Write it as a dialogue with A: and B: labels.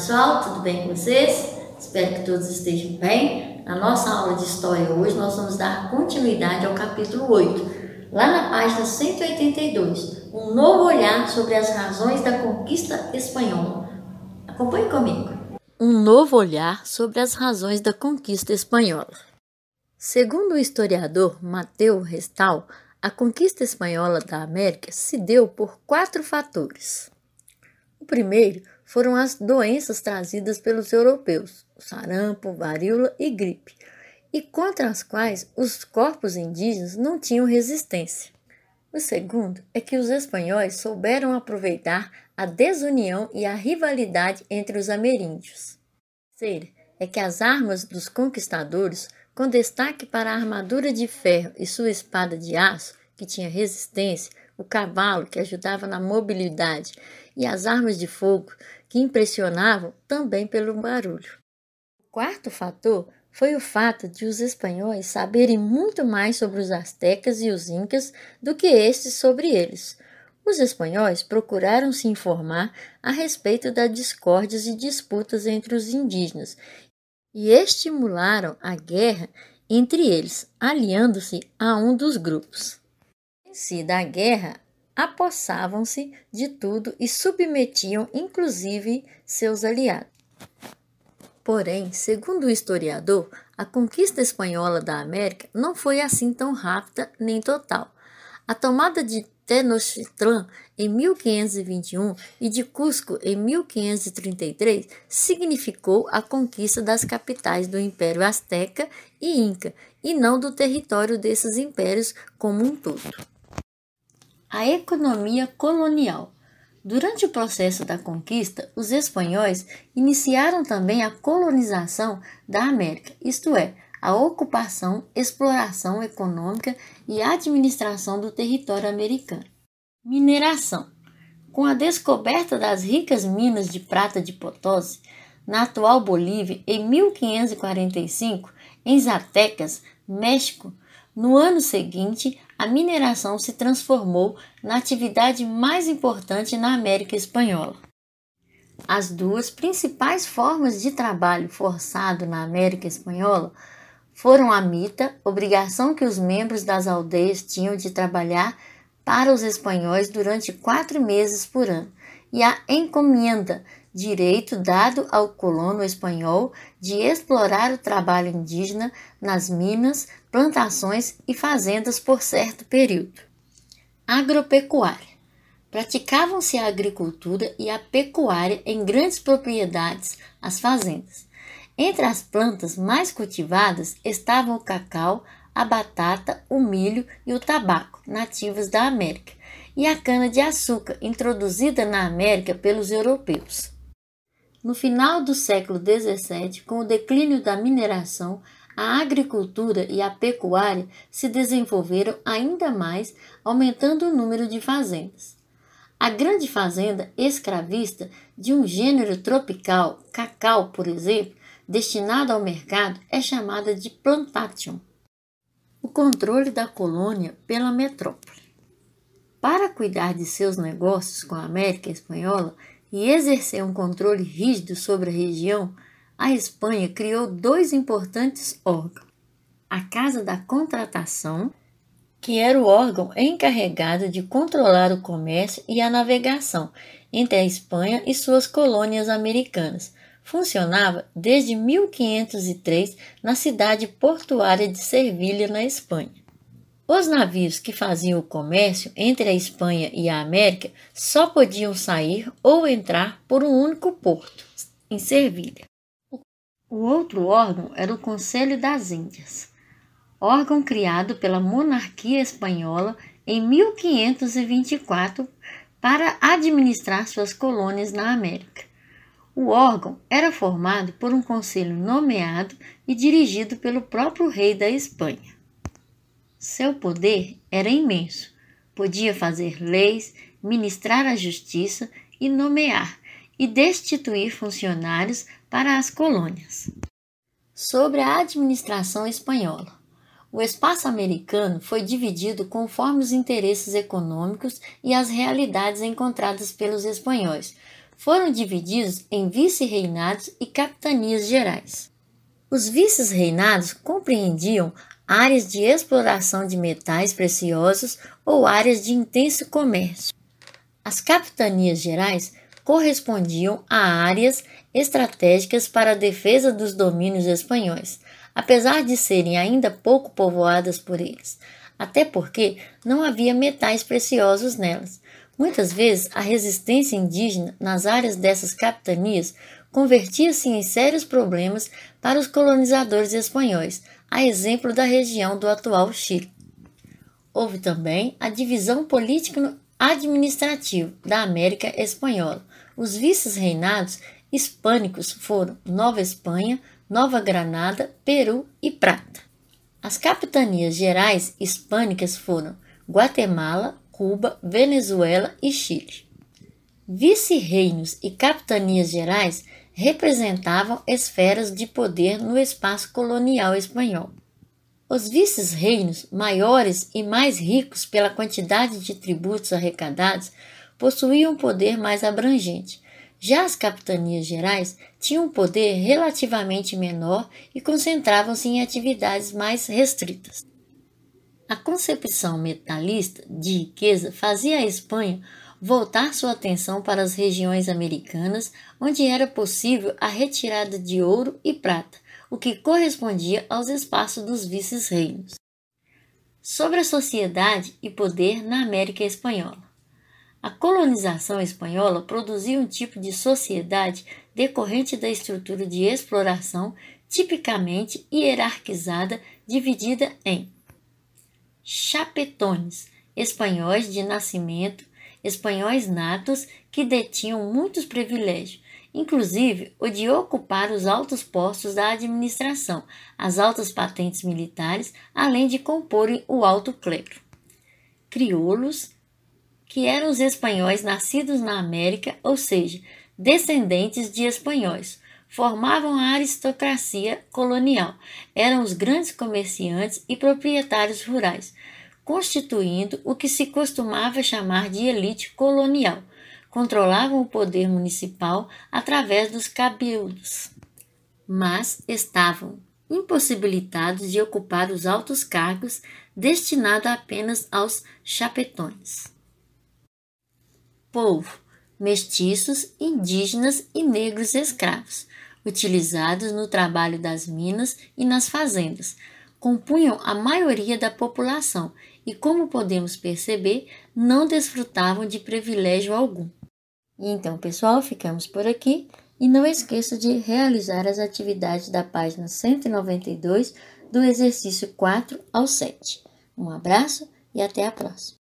A: pessoal, tudo bem com vocês? Espero que todos estejam bem. Na nossa aula de história hoje nós vamos dar continuidade ao capítulo 8, lá na página 182, um novo olhar sobre as razões da conquista espanhola. Acompanhe comigo. Um novo olhar sobre as razões da conquista espanhola. Segundo o historiador Mateu Restal, a conquista espanhola da América se deu por 4 fatores. O primeiro foram as doenças trazidas pelos europeus, o sarampo, varíola e gripe, e contra as quais os corpos indígenas não tinham resistência. O segundo é que os espanhóis souberam aproveitar a desunião e a rivalidade entre os ameríndios. O terceiro é que as armas dos conquistadores, com destaque para a armadura de ferro e sua espada de aço, que tinha resistência, o cavalo, que ajudava na mobilidade, e as armas de fogo, que impressionavam também pelo barulho. O quarto fator foi o fato de os espanhóis saberem muito mais sobre os astecas e os incas do que estes sobre eles. Os espanhóis procuraram se informar a respeito das discórdias e disputas entre os indígenas e estimularam a guerra entre eles, aliando-se a um dos grupos. Em si da guerra, apossavam-se de tudo e submetiam inclusive seus aliados. Porém, segundo o historiador, a conquista espanhola da América não foi assim tão rápida nem total. A tomada de Tenochtitlan em 1521 e de Cusco em 1533 significou a conquista das capitais do Império Azteca e Inca, e não do território desses impérios como um todo. A economia colonial. Durante o processo da conquista, os espanhóis iniciaram também a colonização da América, isto é, a ocupação, exploração econômica e administração do território americano. Mineração. Com a descoberta das ricas minas de prata de Potosí, na atual Bolívia, em 1545, em Zacatecas, México, no ano seguinte, a mineração se transformou na atividade mais importante na América Espanhola. As duas principais formas de trabalho forçado na América Espanhola foram a mita, obrigação que os membros das aldeias tinham de trabalhar para os espanhóis durante 4 meses por ano, e a encomienda, direito dado ao colono espanhol de explorar o trabalho indígena nas minas, plantações e fazendas por certo período. Agropecuária. Praticavam-se a agricultura e a pecuária em grandes propriedades, as fazendas. Entre as plantas mais cultivadas estavam o cacau, a batata, o milho e o tabaco, nativos da América, e a cana-de-açúcar, introduzida na América pelos europeus. No final do século XVII, com o declínio da mineração, a agricultura e a pecuária se desenvolveram ainda mais, aumentando o número de fazendas. A grande fazenda escravista de um gênero tropical, cacau, por exemplo, destinado ao mercado, é chamada de plantation. O controle da colônia pela metrópole. Para cuidar de seus negócios com a América Espanhola e exercer um controle rígido sobre a região, a Espanha criou 2 importantes órgãos. A Casa da Contratação, que era o órgão encarregado de controlar o comércio e a navegação entre a Espanha e suas colônias americanas. Funcionava desde 1503 na cidade portuária de Sevilha, na Espanha. Os navios que faziam o comércio entre a Espanha e a América só podiam sair ou entrar por um único porto, em Sevilha. O outro órgão era o Conselho das Índias, órgão criado pela monarquia espanhola em 1524 para administrar suas colônias na América. O órgão era formado por um conselho nomeado e dirigido pelo próprio rei da Espanha. Seu poder era imenso. Podia fazer leis, ministrar a justiça e nomear e destituir funcionários para as colônias. Sobre a administração espanhola. O espaço americano foi dividido conforme os interesses econômicos e as realidades encontradas pelos espanhóis. foram divididos em vice-reinados e capitanias gerais. Os vices-reinados compreendiam áreas de exploração de metais preciosos ou áreas de intenso comércio. As capitanias gerais correspondiam a áreas estratégicas para a defesa dos domínios espanhóis, apesar de serem ainda pouco povoadas por eles, até porque não havia metais preciosos nelas. Muitas vezes, a resistência indígena nas áreas dessas capitanias convertia-se em sérios problemas para os colonizadores espanhóis, a exemplo da região do atual Chile. Houve também a divisão político-administrativa da América Espanhola. Os vices-reinados hispânicos foram Nova Espanha, Nova Granada, Peru e Prata. As capitanias gerais hispânicas foram Guatemala, Cuba, Venezuela e Chile. Vice-reinos e capitanias gerais representavam esferas de poder no espaço colonial espanhol. Os vices-reinos, maiores e mais ricos pela quantidade de tributos arrecadados, possuíam um poder mais abrangente. Já as capitanias gerais tinham um poder relativamente menor e concentravam-se em atividades mais restritas. A concepção metalista de riqueza fazia a Espanha voltar sua atenção para as regiões americanas, onde era possível a retirada de ouro e prata, o que correspondia aos espaços dos vices-reinos. Sobre a sociedade e poder na América Espanhola. A colonização espanhola produziu um tipo de sociedade decorrente da estrutura de exploração tipicamente hierarquizada, dividida em chapetones, espanhóis de nascimento, espanhóis natos que detinham muitos privilégios, inclusive o de ocupar os altos postos da administração, as altas patentes militares, além de comporem o alto clero. Crioulos, que eram os espanhóis nascidos na América, ou seja, descendentes de espanhóis, formavam a aristocracia colonial, eram os grandes comerciantes e proprietários rurais, constituindo o que se costumava chamar de elite colonial. Controlavam o poder municipal através dos cabildos, mas estavam impossibilitados de ocupar os altos cargos destinados apenas aos chapetones. Povo, mestiços, indígenas e negros escravos, utilizados no trabalho das minas e nas fazendas, compunham a maioria da população e, como podemos perceber, não desfrutavam de privilégio algum. Então, pessoal, ficamos por aqui e não esqueça de realizar as atividades da página 192 do exercício 4 ao 7. Um abraço e até a próxima!